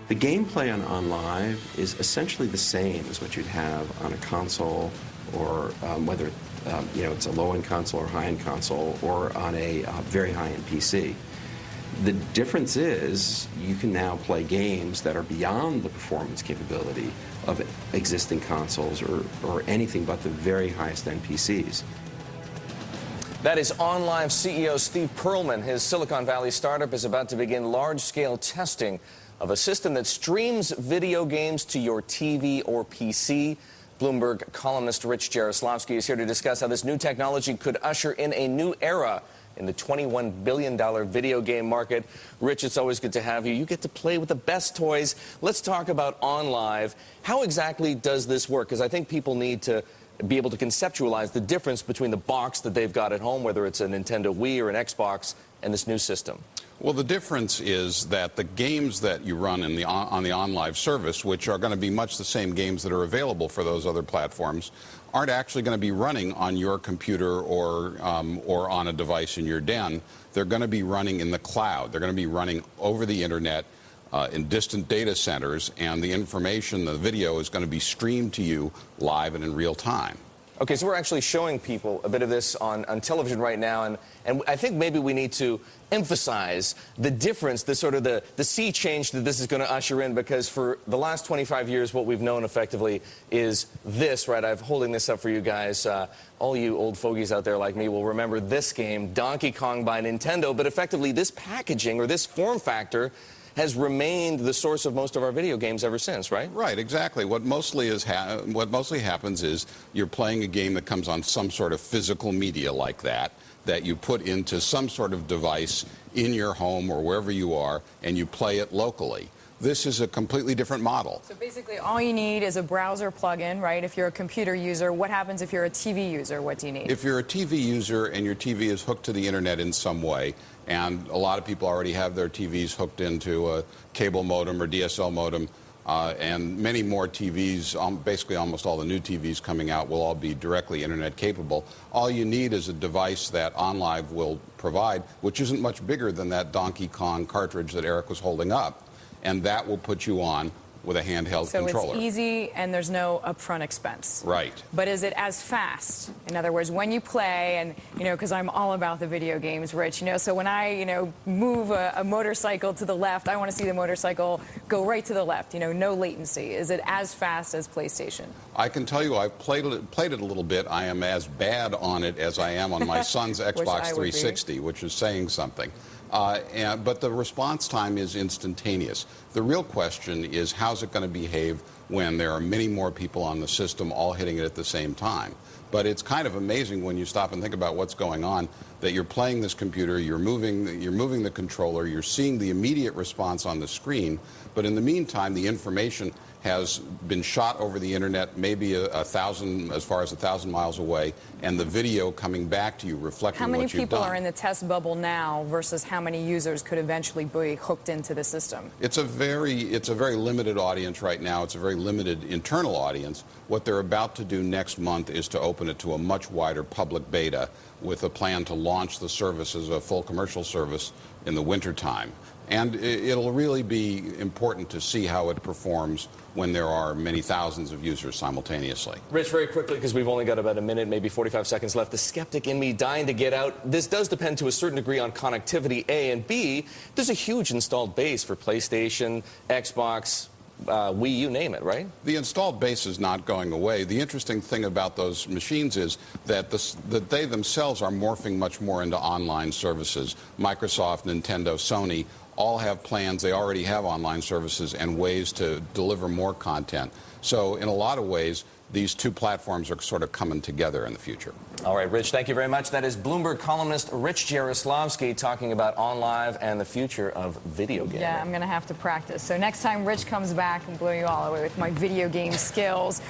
The gameplay on OnLive is essentially the same as what you'd have on a console, or whether it's a low-end console or high-end console, or on a very high-end PC. The difference is you can now play games that are beyond the performance capability of existing consoles or anything but the very highest-end PCs. That is OnLive CEO Steve Perlman. His Silicon Valley startup is about to begin large-scale testing of a system that streams video games to your TV or PC. Bloomberg columnist Rich Jaroslavsky is here to discuss how this new technology could usher in a new era in the $21 billion video game market. Rich, it's always good to have you. You get to play with the best toys. Let's talk about OnLive. How exactly does this work? Because I think people need to be able to conceptualize the difference between the box that they've got at home, whether it's a Nintendo Wii or an Xbox, and this new system. Well, the difference is that the games that you run on the OnLive service, which are going to be much the same games that are available for those other platforms, aren't actually going to be running on your computer or on a device in your den. They're going to be running in the cloud. They're going to be running over the internet in distant data centers, and the information, the video, is going to be streamed to you live and in real time. Okay, so we're actually showing people a bit of this on television right now, and I think maybe we need to emphasize the difference, the sea change that this is going to usher in, because for the last 25 years, what we've known effectively is this, right? I'm holding this up for you guys. All you old fogies out there like me will remember this game, Donkey Kong by Nintendo, but effectively this packaging or this form factor has remained the source of most of our video games ever since, right? Right, exactly. What mostly happens is you're playing a game that comes on some sort of physical media like that you put into some sort of device in your home or wherever you are, and you play it locally. This is a completely different model. So basically all you need is a browser plug-in, right? If you're a computer user, what happens if you're a TV user? What do you need? If you're a TV user and your TV is hooked to the internet in some way, and a lot of people already have their TVs hooked into a cable modem or DSL modem, and many more TVs, basically almost all the new TVs coming out will all be directly internet capable. All you need is a device that OnLive will provide, which isn't much bigger than that Donkey Kong cartridge that Eric was holding up. And that will put you on with a handheld controller. So it's easy and there's no upfront expense. Right. But is it as fast? In other words, when you play, and, because I'm all about the video games, Rich, so when I, move a motorcycle to the left, I want to see the motorcycle go right to the left, no latency. Is it as fast as PlayStation? I can tell you I've played it a little bit. I am as bad on it as I am on my son's Xbox 360, which is saying something. But the response time is instantaneous. The real question is, how's it going to behave when there are many more people on the system all hitting it at the same time? But it's kind of amazing when you stop and think about what's going on, that you're playing this computer, you're moving the controller, you're seeing the immediate response on the screen, but in the meantime, the information has been shot over the internet, maybe as far as 1,000 miles away, and the video coming back to you reflecting what you've done. How many people are in the test bubble now versus how many users could eventually be hooked into the system? It's a very limited audience right now. It's a very limited internal audience. What they're about to do next month is to open it to a much wider public beta with a plan to launch the service as a full commercial service in the wintertime. And it'll really be important to see how it performs when there are many thousands of users simultaneously. Rich, very quickly, because we've only got about a minute, maybe 45 seconds left. The skeptic in me dying to get out. This does depend to a certain degree on connectivity, A, and B, there's a huge installed base for PlayStation, Xbox, Wii, you name it, right? The installed base is not going away. The interesting thing about those machines is that they themselves are morphing much more into online services. Microsoft, Nintendo, Sony all have plans. They already have online services and ways to deliver more content. So in a lot of ways, these two platforms are sort of coming together in the future. All right, Rich, thank you very much. That is Bloomberg columnist Rich Jaroslavsky talking about OnLive and the future of video gaming. Yeah, I'm going to have to practice. So next time Rich comes back, I'm blowing you all away with my video game skills.